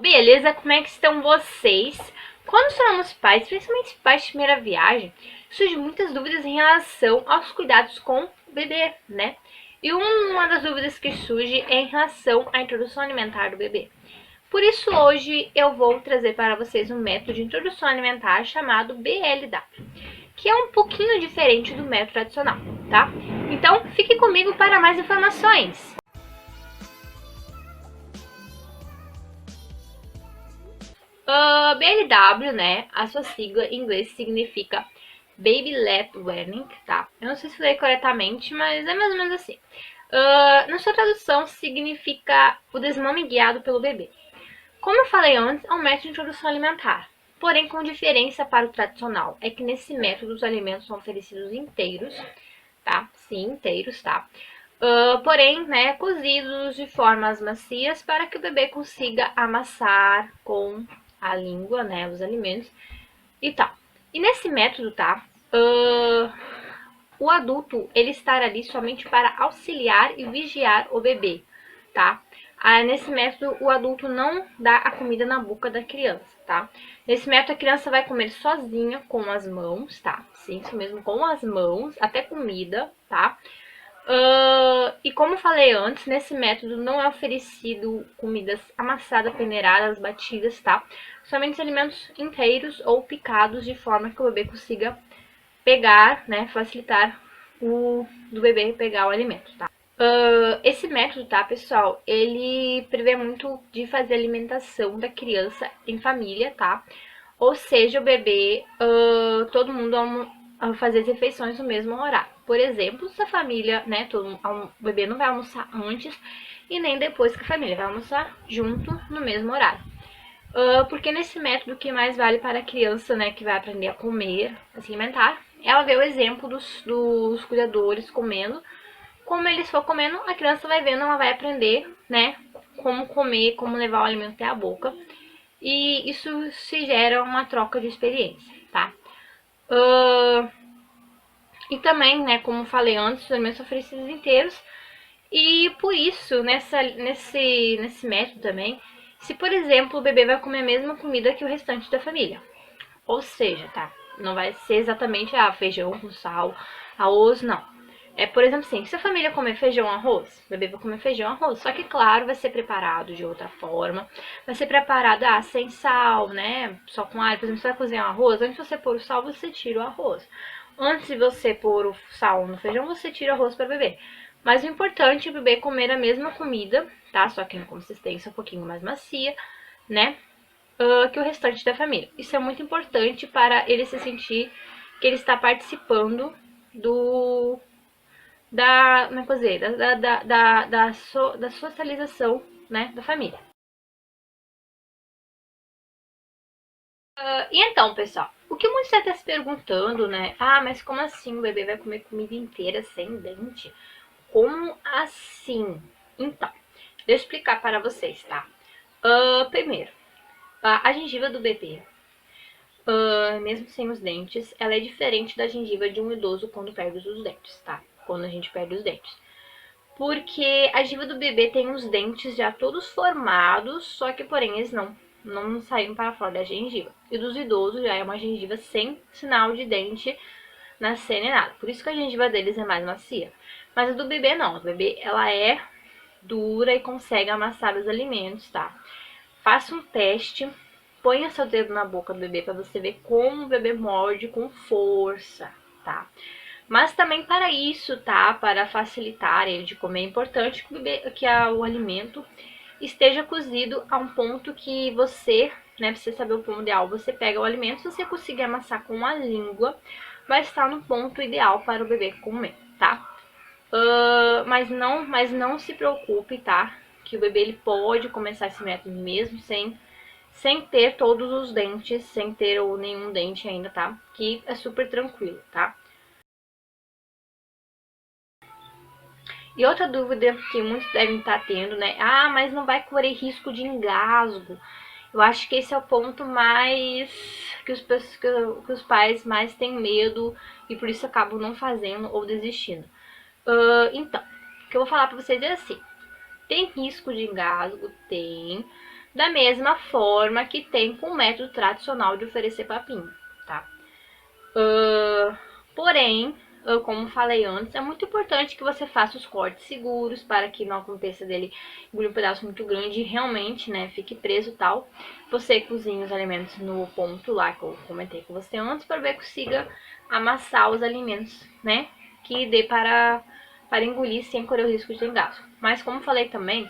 Beleza, como é que estão vocês? Quando somos pais, principalmente pais de primeira viagem, surgem muitas dúvidas em relação aos cuidados com o bebê, né? E uma das dúvidas que surge é em relação à introdução alimentar do bebê. Por isso, hoje eu vou trazer para vocês um método de introdução alimentar chamado BLW, que é um pouquinho diferente do método tradicional, tá? Então, fique comigo para mais informações. BLW, né? A sua sigla em inglês significa Baby Led Weaning, tá? Eu não sei se falei corretamente, mas é mais ou menos assim. Na sua tradução, significa o desmame guiado pelo bebê. Como eu falei antes, é um método de introdução alimentar. Porém, com diferença para o tradicional, é que nesse método os alimentos são oferecidos inteiros, tá? Sim, inteiros, tá? Porém, né, cozidos de formas macias para que o bebê consiga amassar com a língua, né, os alimentos e tal. E nesse método, tá? O adulto ele estará ali somente para auxiliar e vigiar o bebê, tá? Nesse método, o adulto não dá a comida na boca da criança, tá? Nesse método, a criança vai comer sozinha com as mãos, tá? Sim, isso mesmo, com as mãos, até comida, tá? E como falei antes, nesse método não é oferecido comidas amassadas, peneiradas, batidas, tá? Somente alimentos inteiros ou picados de forma que o bebê consiga pegar, né, facilitar do bebê pegar o alimento, tá? Esse método, tá, pessoal, ele prevê muito de fazer a alimentação da criança em família, tá? Ou seja, o bebê, todo mundo fazer as refeições no mesmo horário. Por exemplo, se a família, né, o bebê não vai almoçar antes e nem depois que a família vai almoçar junto no mesmo horário. Porque nesse método, o que mais vale para a criança, né, que vai aprender a comer, a se alimentar, ela vê o exemplo dos cuidadores comendo. Como eles for comendo, a criança vai vendo, ela vai aprender, né, como comer, como levar o alimento até a boca. E isso se gera uma troca de experiência, tá? E também, né, como falei antes, os alimentos são oferecidos inteiros. E por isso, nesse método também, se por exemplo o bebê vai comer a mesma comida que o restante da família, ou seja, tá? Não vai ser exatamente feijão com sal, arroz, não. Por exemplo, assim, se a família comer feijão arroz, o bebê vai comer feijão arroz. Só que, claro, vai ser preparado de outra forma. Vai ser preparado sem sal, né? Só com alho. Por exemplo, você vai cozinhar um arroz, antes de você pôr o sal, você tira o arroz. Antes de você pôr o sal no feijão, você tira o arroz para beber. Mas o importante é o bebê comer a mesma comida, tá? Só que em consistência um pouquinho mais macia, né? Que o restante da família. Isso é muito importante para ele se sentir que ele está participando como é que eu dizer, da socialização, né, da família. E então, pessoal, o que muitos estão se perguntando, né? Mas como assim o bebê vai comer comida inteira sem dente? Como assim? Então, deixa eu explicar para vocês, tá? Primeiro, a gengiva do bebê, mesmo sem os dentes, ela é diferente da gengiva de um idoso quando perde os dentes, tá? Quando a gente perde os dentes. Porque a gengiva do bebê tem os dentes já todos formados, só que porém eles não saíram para fora da gengiva. E dos idosos já é uma gengiva sem sinal de dente nascer nem nada. Por isso que a gengiva deles é mais macia. Mas a do bebê não. A do bebê ela é dura e consegue amassar os alimentos, tá? Faça um teste, ponha seu dedo na boca do bebê para você ver como o bebê morde com força, tá? Mas também para isso, tá? Para facilitar ele de comer, é importante que o alimento esteja cozido a um ponto que você, né? Pra você saber o ponto ideal, você pega o alimento, se você conseguir amassar com a língua, vai estar no ponto ideal para o bebê comer, tá? Mas não se preocupe, tá? Que o bebê ele pode começar esse método mesmo sem ter todos os dentes, sem ter ou nenhum dente ainda, tá? Que é super tranquilo, tá? E outra dúvida que muitos devem estar tendo, né? Mas não vai correr risco de engasgo. Eu acho que esse é o ponto mais que os pais mais têm medo e por isso acabam não fazendo ou desistindo. Então, o que eu vou falar pra vocês é assim: tem risco de engasgo? Tem. da mesma forma que tem com o método tradicional de oferecer papinha, tá? Porém, como falei antes, é muito importante que você faça os cortes seguros para que não aconteça dele engolir um pedaço muito grande e realmente, né, fique preso e tal. Você cozinha os alimentos no ponto lá que eu comentei com você antes para ver que consiga amassar os alimentos, né, que dê para engolir sem correr o risco de engasgo. Mas como falei também,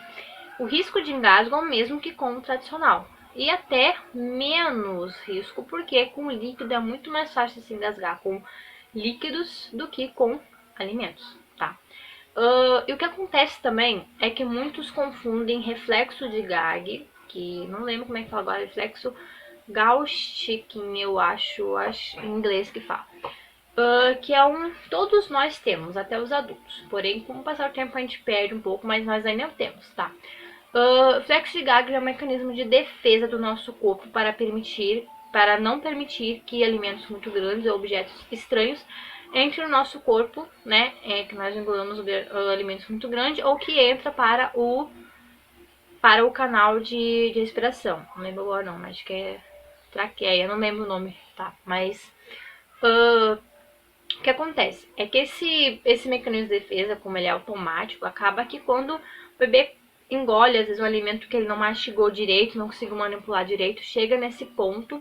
o risco de engasgo é o mesmo que com o tradicional. E até menos risco, porque com líquido é muito mais fácil se engasgar com líquidos do que com alimentos, tá? E o que acontece também é que muitos confundem reflexo de Gag, que não lembro como é que fala agora, reflexo Gaussian, eu acho em inglês que fala. Que é todos nós temos, até os adultos. Porém, com o passar do tempo a gente perde um pouco, mas nós ainda temos, tá? Reflexo de Gag é um mecanismo de defesa do nosso corpo para não permitir que alimentos muito grandes ou objetos estranhos entrem no nosso corpo, né? Que nós engolamos alimentos muito grandes ou que entra para o canal de respiração. Não lembro agora não, mas acho que é traqueia, não lembro o nome, tá? Mas o que acontece é que esse mecanismo de defesa, como ele é automático, acaba que quando o bebê engole, às vezes, um alimento que ele não mastigou direito, não conseguiu manipular direito, chega nesse ponto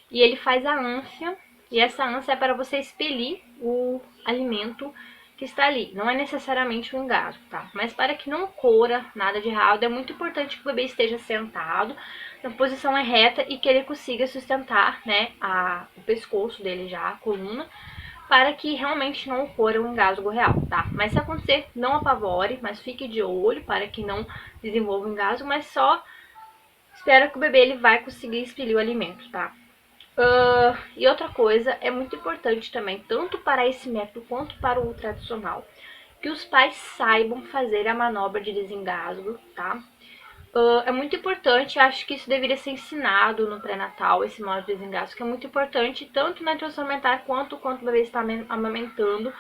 e ele faz a ânsia, e essa ânsia é para você expelir o alimento que está ali. Não é necessariamente um engasgo, tá? Mas para que não ocorra nada de errado, é muito importante que o bebê esteja sentado na posição reta e que ele consiga sustentar, né, o pescoço dele já, a coluna, para que realmente não ocorra um engasgo real, tá? Mas se acontecer, não apavore, mas fique de olho para que não desenvolva um engasgo, mas só espera que o bebê ele vai conseguir expelir o alimento, tá? E outra coisa, é muito importante também, tanto para esse método quanto para o tradicional, que os pais saibam fazer a manobra de desengasgo, tá? É muito importante, acho que isso deveria ser ensinado no pré-natal, esse modo de desengasgo, que é muito importante, tanto na introdução alimentar quanto quando o bebê está amamentando,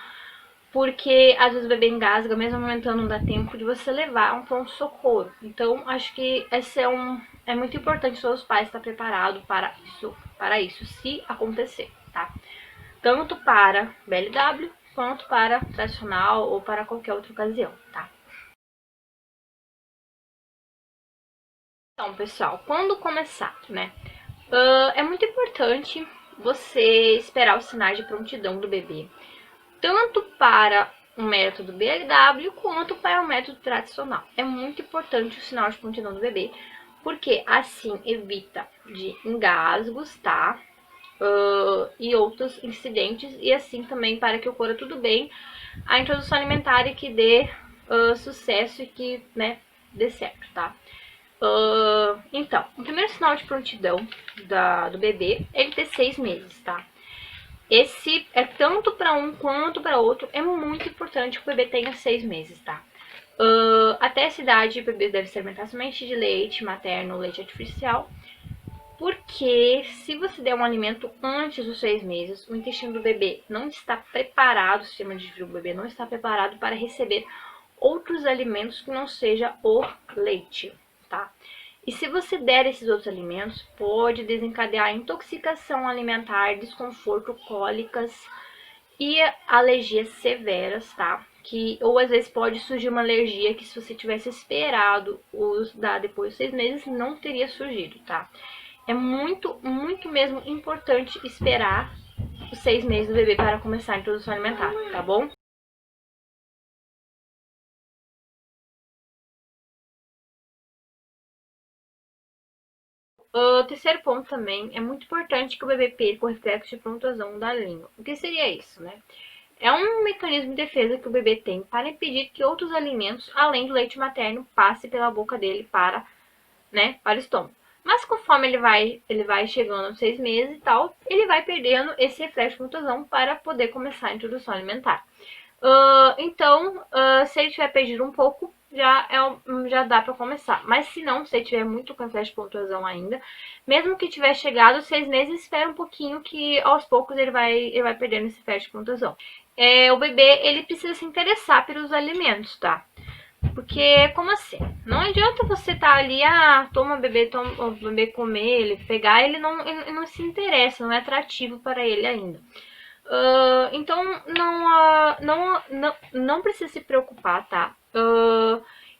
porque às vezes o bebê engasga, mesmo amamentando não dá tempo de você levar um pronto-socorro. Então, acho que esse é muito importante todos os pais estar preparados para isso, se acontecer, tá? Tanto para BLW, quanto para tradicional ou para qualquer outra ocasião, tá? Então, pessoal, quando começar, né? É muito importante você esperar os sinais de prontidão do bebê, tanto para o método BLW quanto para o método tradicional. É muito importante o sinal de prontidão do bebê, porque assim evita de engasgos, tá? E outros incidentes, e assim também para que ocorra tudo bem a introdução alimentar e que dê sucesso e que, né, dê certo, tá? Então, o primeiro sinal de prontidão do bebê é ele ter 6 meses, tá? Esse é tanto para um quanto para outro. É muito importante que o bebê tenha 6 meses, tá? Até essa idade, o bebê deve se alimentar somente de leite materno ou leite artificial. Porque se você der um alimento antes dos 6 meses, o intestino do bebê não está preparado, o sistema digestivo do bebê não está preparado para receber outros alimentos que não seja o leite, tá? E se você der esses outros alimentos, pode desencadear intoxicação alimentar, desconforto, cólicas e alergias severas, tá? Ou às vezes pode surgir uma alergia que se você tivesse esperado dar depois de 6 meses, não teria surgido, tá? É muito, muito mesmo importante esperar os 6 meses do bebê para começar a introdução alimentar, tá bom? O terceiro ponto também é muito importante que o bebê perca o reflexo de prontosão da língua. O que seria isso, né? É um mecanismo de defesa que o bebê tem para impedir que outros alimentos, além do leite materno, passem pela boca dele para o estômago. Mas conforme ele vai chegando aos 6 meses e tal, ele vai perdendo esse reflexo de prontosão para poder começar a introdução alimentar. Então, se ele tiver perdido um pouco, já dá para começar. Mas se não, se ele tiver muito com reflexo de pontuação ainda, mesmo que tiver chegado aos 6 meses, espera um pouquinho que aos poucos ele vai perdendo esse reflexo de pontuação. O bebê, ele precisa se interessar pelos alimentos, tá? Porque, como assim? Não adianta você tá ali, toma o bebê comer, ele pegar, ele não se interessa, não é atrativo para ele ainda. Então, não precisa se preocupar, tá?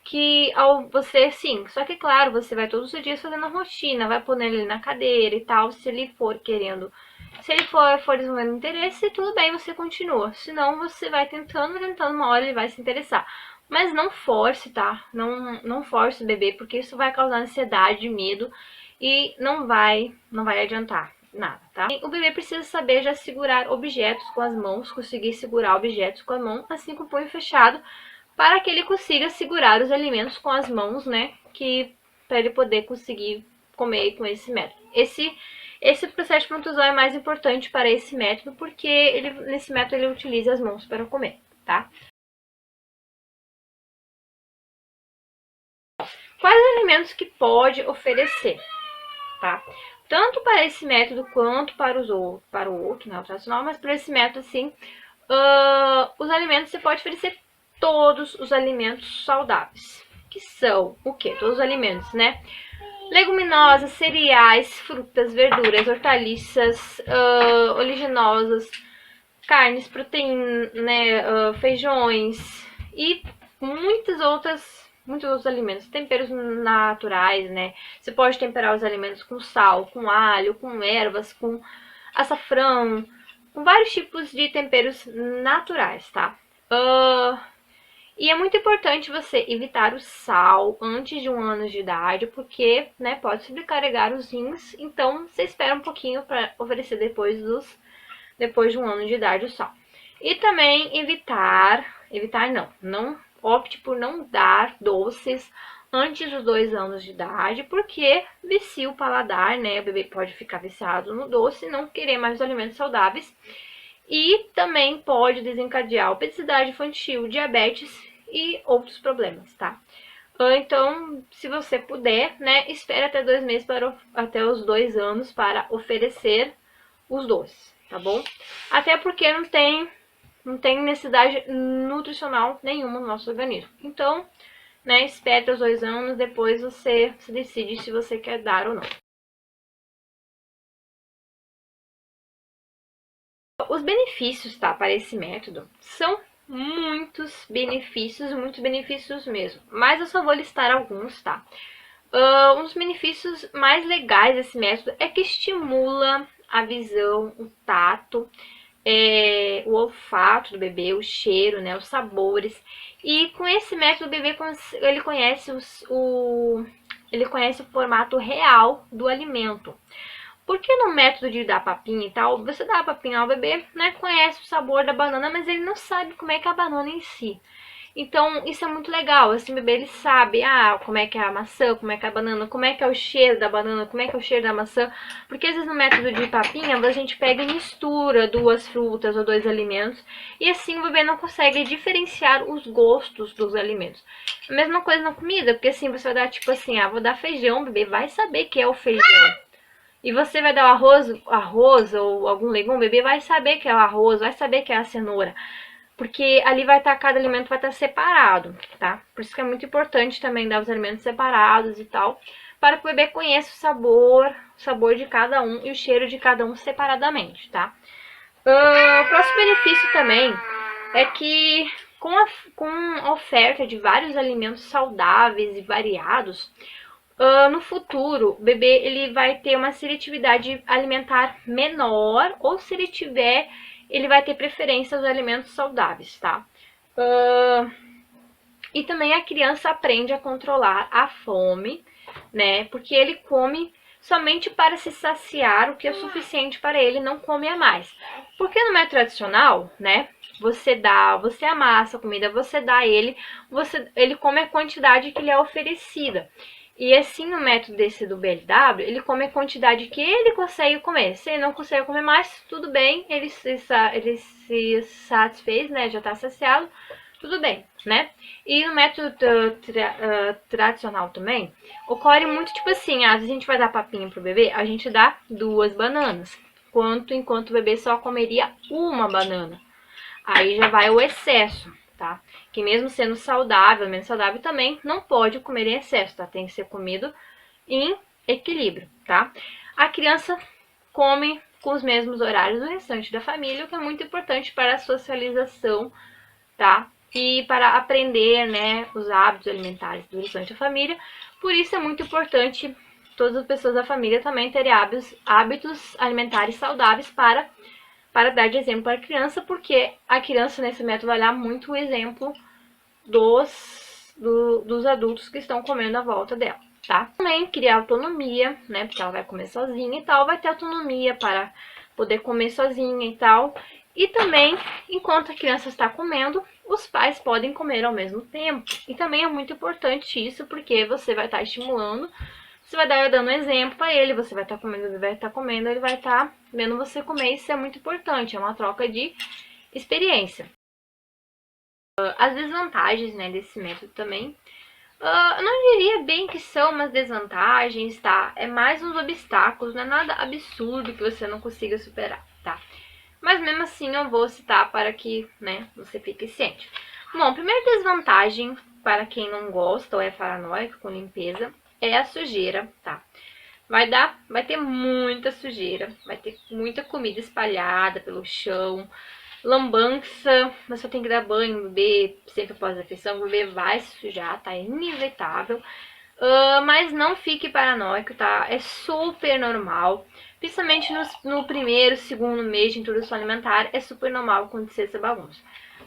Que ao você, sim, só que claro, você vai todos os dias fazendo a rotina, vai pondo ele na cadeira e tal, se ele for querendo, se ele for desenvolvendo interesse, tudo bem, você continua. Senão, você vai tentando, uma hora ele vai se interessar. Mas não force, tá? Não force o bebê, porque isso vai causar ansiedade, medo e não vai adiantar nada, tá? O bebê precisa saber já segurar objetos com as mãos, conseguir segurar objetos com a mão, assim com o punho fechado, para que ele consiga segurar os alimentos com as mãos, né? Que para ele poder conseguir comer com esse método. Esse processo de contusão é mais importante para esse método, porque nesse método ele utiliza as mãos para comer, tá? Quais alimentos que pode oferecer, tá? Tanto para esse método quanto para o outro, né, o tradicional, mas para esse método, assim, os alimentos você pode oferecer todos os alimentos saudáveis, que são o quê? Todos os alimentos, né? Leguminosas, cereais, frutas, verduras, hortaliças, oleaginosas, carnes, proteínas, né, feijões e muitos outros alimentos, temperos naturais, né? Você pode temperar os alimentos com sal, com alho, com ervas, com açafrão, com vários tipos de temperos naturais, tá? E é muito importante você evitar o sal antes de 1 ano de idade, porque, né, pode sobrecarregar os rins. Então, você espera um pouquinho para oferecer depois de 1 ano de idade o sal. E também evitar não opte por não dar doces antes dos 2 anos de idade, porque vicia o paladar, né? O bebê pode ficar viciado no doce e não querer mais os alimentos saudáveis. E também pode desencadear obesidade infantil, diabetes e outros problemas, tá? Então, se você puder, né, espere até 2 meses até os 2 anos para oferecer os doces, tá bom? Até porque não tem necessidade nutricional nenhuma no nosso organismo. Então, né, espere até os 2 anos, depois você decide se você quer dar ou não. Os benefícios, tá, para esse método são muitos benefícios mesmo. Mas eu só vou listar alguns, tá? Um dos benefícios mais legais desse método é que estimula a visão, o tato, o olfato do bebê, o cheiro, né, os sabores. E com esse método o bebê ele conhece ele conhece o formato real do alimento. Porque no método de dar papinha e tal, você dá a papinha ao bebê, né, conhece o sabor da banana, mas ele não sabe como é que é a banana em si. Então, isso é muito legal, assim, o bebê ele sabe, como é que é a maçã, como é que é a banana, como é que é o cheiro da banana, como é que é o cheiro da maçã. Porque às vezes no método de papinha, a gente pega e mistura 2 frutas ou 2 alimentos, e assim o bebê não consegue diferenciar os gostos dos alimentos. A mesma coisa na comida, porque assim, você vai dar tipo assim, vou dar feijão, o bebê vai saber que é o feijão. E você vai dar o arroz ou algum legume, o bebê vai saber que é o arroz, vai saber que é a cenoura. Porque ali vai estar, cada alimento vai estar separado, tá? Por isso que é muito importante também dar os alimentos separados e tal, para que o bebê conheça o sabor de cada um e o cheiro de cada um separadamente, tá? O próximo benefício também é que com a oferta de vários alimentos saudáveis e variados, no futuro, o bebê ele vai ter uma seletividade alimentar menor, ou se ele tiver, ele vai ter preferência aos alimentos saudáveis, tá? E também a criança aprende a controlar a fome, né? Porque ele come somente para se saciar, o que é suficiente para ele, não come a mais. Porque no método tradicional, né? Você amassa a comida, você dá a ele, ele come a quantidade que lhe é oferecida. E assim, no método desse do BLW, ele come a quantidade que ele consegue comer. Se ele não consegue comer mais, tudo bem, ele se satisfez, né? Já está saciado, tudo bem, né? E no método tradicional também, ocorre muito tipo assim, às vezes a gente vai dar papinha pro bebê, a gente dá 2 bananas, enquanto o bebê só comeria uma banana. Aí já vai o excesso, tá? que mesmo sendo saudável, menos saudável também, não pode comer em excesso, tá? Tem que ser comido em equilíbrio, tá? A criança come com os mesmos horários do restante da família, o que é muito importante para a socialização, tá? E para aprender, né, os hábitos alimentares do restante da família. Por isso é muito importante todas as pessoas da família também terem hábitos alimentares saudáveis para dar de exemplo para a criança, porque a criança nesse método vai dar muito o exemplo dos adultos que estão comendo à volta dela, tá? Também criar autonomia, né, porque ela vai comer sozinha e tal, vai ter autonomia para poder comer sozinha e tal. E também, enquanto a criança está comendo, os pais podem comer ao mesmo tempo. E também é muito importante isso, porque você vai estar estimulando, você vai dando exemplo para ele, você vai estar comendo, ele vai estar comendo, ele vai estar vendo você comer, isso é muito importante, é uma troca de experiência. As desvantagens, né, desse método também, eu não diria bem que são umas desvantagens, tá? É mais uns obstáculos, não é nada absurdo que você não consiga superar, tá? Mas mesmo assim eu vou citar para que, né, você fique ciente. Bom, primeira desvantagem para quem não gosta ou é paranoico com limpeza é a sujeira, tá? Vai ter muita sujeira, vai ter muita comida espalhada pelo chão, lambança, você tem que dar banho no bebê sempre após a refeição, o bebê vai se sujar, tá? É inevitável. Mas não fique paranoico, tá? É super normal. Principalmente no primeiro, segundo mês de introdução alimentar, é super normal acontecer essa bagunça.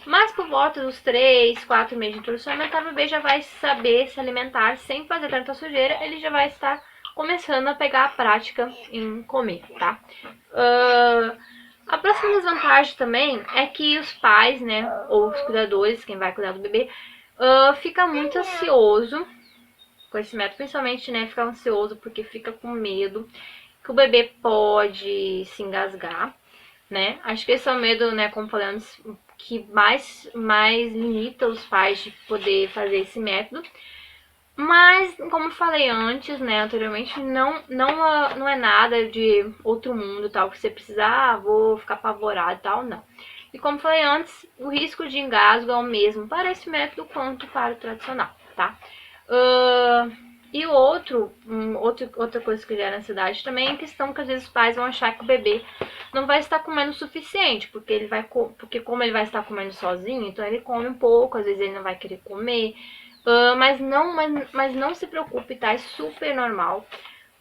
Mas por volta dos 3, 4 meses de introdução alimentar, o bebê já vai saber se alimentar sem fazer tanta sujeira, ele já vai estar começando a pegar a prática em comer, tá? A próxima desvantagem também é que os pais, né, ou os cuidadores, quem vai cuidar do bebê, fica muito ansioso com esse método, principalmente, né, fica ansioso porque fica com medo que o bebê pode se engasgar, né? Acho que esse é o medo, né, como falamos, que mais limita os pais de poder fazer esse método. Mas, como eu falei antes, né, anteriormente, não é nada de outro mundo, tal, que você precisar, vou ficar apavorado e tal, não. E como eu falei antes, o risco de engasgo é o mesmo para esse método quanto para o tradicional, tá? E outra coisa que gera ansiedade também é a questão que às vezes os pais vão achar que o bebê não vai estar comendo o suficiente, porque como ele vai estar comendo sozinho, então ele come um pouco, às vezes ele não vai querer comer. Mas não se preocupe, tá? É super normal,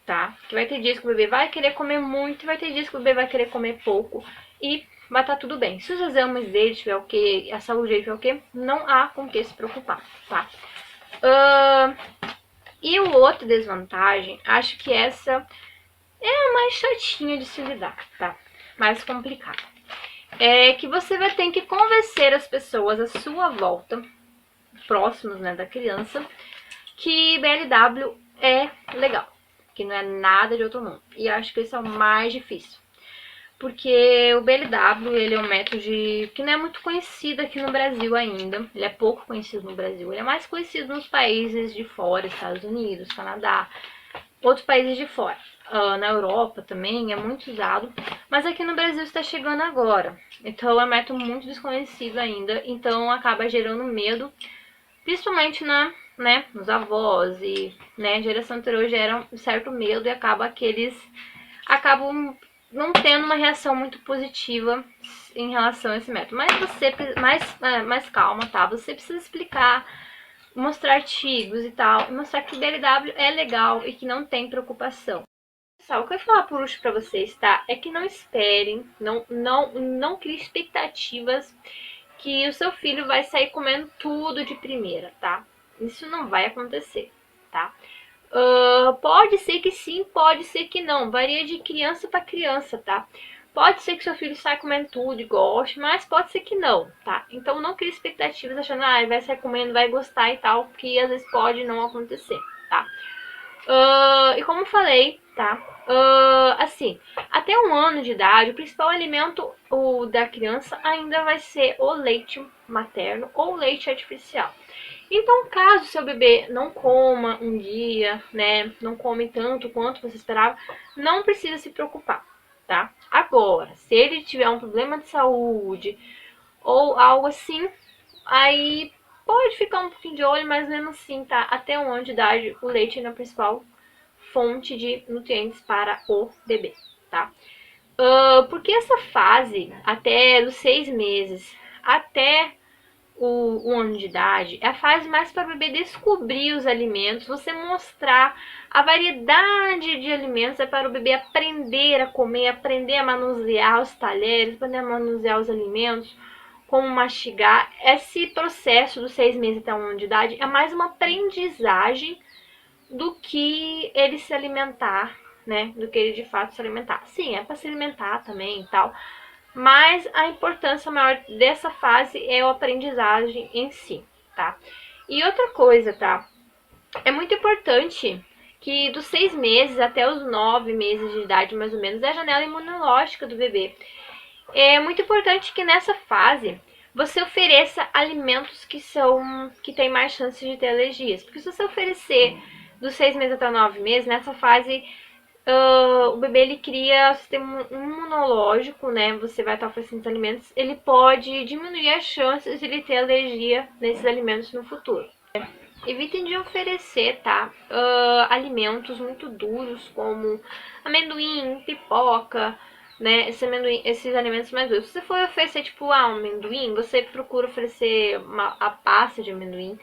tá? Que vai ter dias que o bebê vai querer comer muito, vai ter dias que o bebê vai querer comer pouco e vai estar tudo bem. Se os exames dele tiver ok, a saúde dele tiver ok, não há com que se preocupar, tá? E o outro desvantagem, acho que essa é a mais chatinha de se lidar, tá? Mais complicada. É que você vai ter que convencer as pessoas à sua volta, próximos, né, da criança, que BLW é legal, que não é nada de outro mundo. E acho que esse é o mais difícil. Porque o BLW, ele é um método que não é muito conhecido aqui no Brasil ainda. Ele é pouco conhecido no Brasil. Ele é mais conhecido nos países de fora, Estados Unidos, Canadá, outros países de fora. Na Europa também é muito usado, mas aqui no Brasil está chegando agora. Então é um método muito desconhecido ainda, então acaba gerando medo, principalmente nos avós e, né, geração anterior gera um certo medo e acabam acabam não tendo uma reação muito positiva em relação a esse método. Mas mais calma, tá? Você precisa explicar, mostrar artigos e tal, e mostrar que o BLW é legal e que não tem preocupação. Pessoal, o que eu ia falar por último pra vocês, tá? É que não esperem, não crie expectativas que o seu filho vai sair comendo tudo de primeira, tá? Isso não vai acontecer, tá? Pode ser que sim, pode ser que não. Varia de criança para criança, tá? Pode ser que seu filho saia comendo tudo e goste, mas pode ser que não, tá? Então não crie expectativas achando, ele vai sair comendo, vai gostar e tal, porque às vezes pode não acontecer, tá? E como eu falei, tá? Assim, até 1 ano de idade, o principal alimento da criança ainda vai ser o leite materno ou leite artificial. Então, caso seu bebê não coma um dia, né, não come tanto quanto você esperava, não precisa se preocupar, tá? Agora, se ele tiver um problema de saúde ou algo assim, aí pode ficar um pouquinho de olho, mas mesmo assim, tá? Até 1 ano de idade, o leite é a principal fonte de nutrientes para o bebê, tá? Porque essa fase, até dos 6 meses até o 1 ano de idade, é a fase mais para o bebê descobrir os alimentos, você mostrar a variedade de alimentos, é para o bebê aprender a comer, aprender a manusear os talheres, aprender a manusear os alimentos, como mastigar. Esse processo dos 6 meses até 1 ano de idade é mais uma aprendizagem do que ele se alimentar, né? Do que ele de fato se alimentar. Sim, é para se alimentar também e tal, mas a importância maior dessa fase é a aprendizagem em si, tá? E outra coisa, tá? É muito importante que dos 6 meses até os 9 meses de idade, mais ou menos, é a janela imunológica do bebê. É muito importante que nessa fase você ofereça alimentos que têm mais chances de ter alergias. Porque se você oferecer dos 6 meses até 9 meses, nessa fase o bebê ele cria o sistema imunológico, né? Você vai estar oferecendo esses alimentos, ele pode diminuir as chances de ele ter alergia nesses alimentos no futuro. Evitem de oferecer, tá? Alimentos muito duros, como amendoim, pipoca, né? Esses alimentos mais duros. Se você for oferecer, tipo, amendoim, você procura oferecer a pasta de amendoim.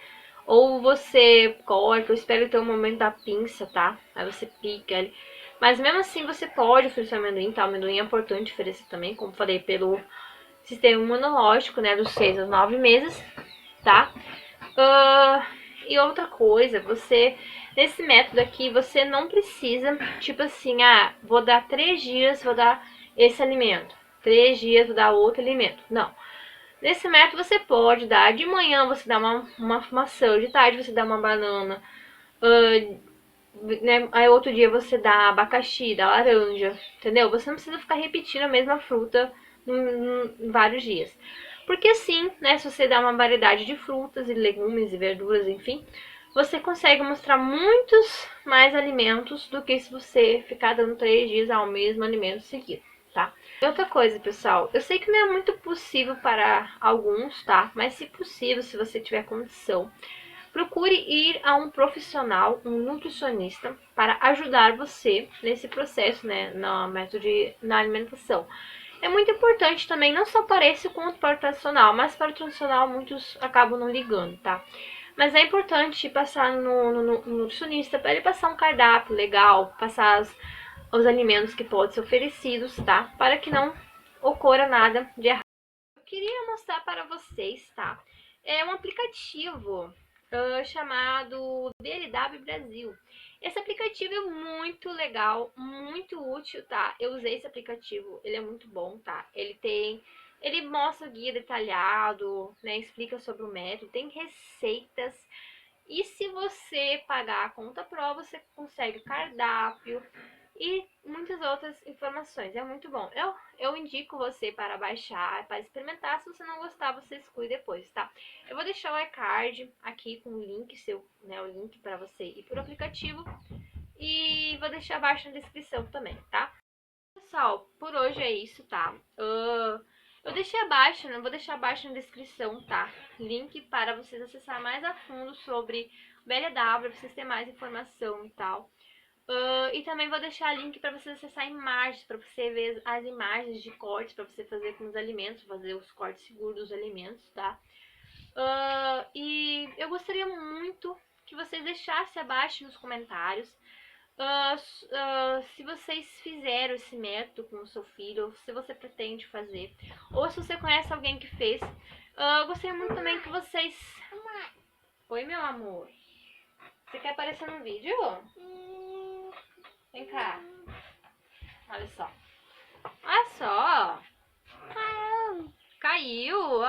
Ou você corta, eu espero ter o momento da pinça, tá? Aí você pica ele. Mas mesmo assim você pode oferecer amendoim, tá? O amendoim é importante oferecer também, como falei, pelo sistema imunológico, né? Dos 6 aos 9 meses, tá? E outra coisa, nesse método aqui, você não precisa, tipo assim, vou dar 3 dias, vou dar esse alimento. 3 dias, vou dar outro alimento. Não. Nesse método você pode dar, de manhã você dá uma maçã, de tarde você dá uma banana, né? Aí outro dia você dá abacaxi, dá laranja, entendeu? Você não precisa ficar repetindo a mesma fruta em vários dias. Porque assim, né, se você dá uma variedade de frutas e legumes e verduras, enfim, você consegue mostrar muitos mais alimentos do que se você ficar dando 3 dias ao mesmo alimento seguido, tá? E outra coisa, pessoal, eu sei que não é muito possível para alguns, tá? Mas se possível, se você tiver condição, procure ir a um profissional, um nutricionista, para ajudar você nesse processo, né, na alimentação. É muito importante também, não só para esse quanto para o tradicional, mas para o tradicional muitos acabam não ligando, tá? Mas é importante passar no nutricionista para ele passar um cardápio legal, passar os alimentos que podem ser oferecidos, tá? Para que não ocorra nada de errado. Eu queria mostrar para vocês, tá? É um aplicativo chamado DLW Brasil. Esse aplicativo é muito legal, muito útil, tá? Eu usei esse aplicativo, ele é muito bom, tá? Ele mostra o guia detalhado, né? Explica sobre o método, tem receitas. E se você pagar a conta Pro, você consegue o cardápio e muitas outras informações. É muito bom. Eu indico você para baixar, para experimentar. Se você não gostar, você exclui depois, tá? Eu vou deixar o iCard aqui com o link, o link para você ir pro aplicativo. E vou deixar abaixo na descrição também, tá? Pessoal, por hoje é isso, tá? Eu deixei abaixo, né? Vou deixar abaixo na descrição, tá? Link para vocês acessar mais a fundo sobre o BLW, para vocês terem mais informação e tal. E também vou deixar link para você acessar imagens, para você ver as imagens de cortes, para você fazer com os alimentos, fazer os cortes seguros dos alimentos, tá? E eu gostaria muito que vocês deixassem abaixo nos comentários se vocês fizeram esse método com o seu filho, ou se você pretende fazer, ou se você conhece alguém que fez. Eu gostaria muito também que vocês... Oi, meu amor. Você quer aparecer no vídeo? Vem cá. Olha só. Olha só. Caiu.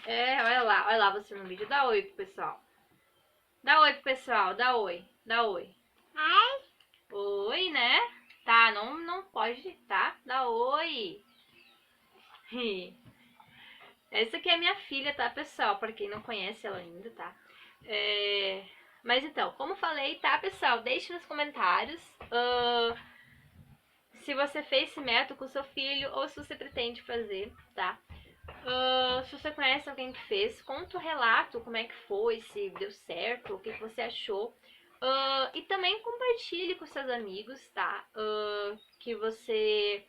Olha lá você no vídeo. Dá oi pro pessoal. Dá oi pro pessoal. Dá oi. Dá oi. Oi, né? Tá, não pode, tá? Dá oi. Essa aqui é minha filha, tá, pessoal? Pra quem não conhece ela ainda, tá? Mas então, como falei, tá, pessoal? Deixe nos comentários se você fez esse método com seu filho ou se você pretende fazer, tá? Se você conhece alguém que fez, conta o relato, como é que foi, se deu certo, o que você achou. E também compartilhe com seus amigos, tá? Que você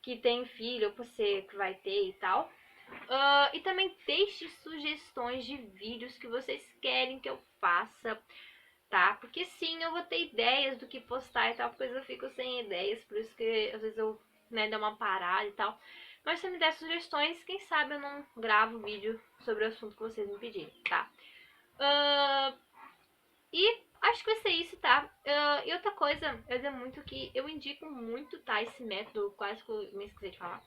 que tem filho, ou você que vai ter e tal. E também deixe sugestões de vídeos que vocês querem que eu faça, tá? Porque sim, eu vou ter ideias do que postar e tal, porque eu fico sem ideias, por isso que às vezes eu, né, dou uma parada e tal. Mas se me der sugestões, quem sabe eu não gravo vídeo sobre o assunto que vocês me pedirem, tá? E acho que vai ser isso, tá? E outra coisa, eu dizer muito que eu indico muito, tá? Esse método, quase que eu me esqueci de falar.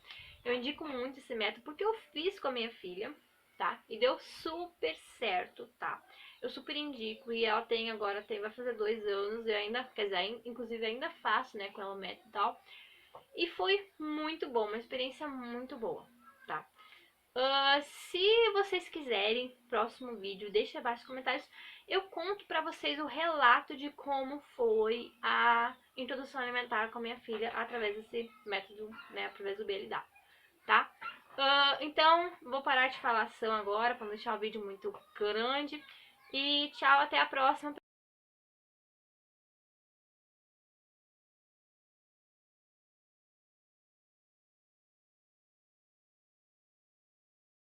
Eu indico muito esse método porque eu fiz com a minha filha, tá? E deu super certo, tá? Eu super indico e ela tem agora, vai fazer 2 anos e ainda, quer dizer, inclusive ainda faço, né, com ela o método e tal. E foi muito bom, uma experiência muito boa, tá? Se vocês quiserem, próximo vídeo, deixe abaixo nos comentários. Eu conto pra vocês o relato de como foi a introdução alimentar com a minha filha através desse método, né, através do BLW, tá? Então, vou parar de falação agora, pra não deixar o vídeo muito grande. E tchau, até a próxima.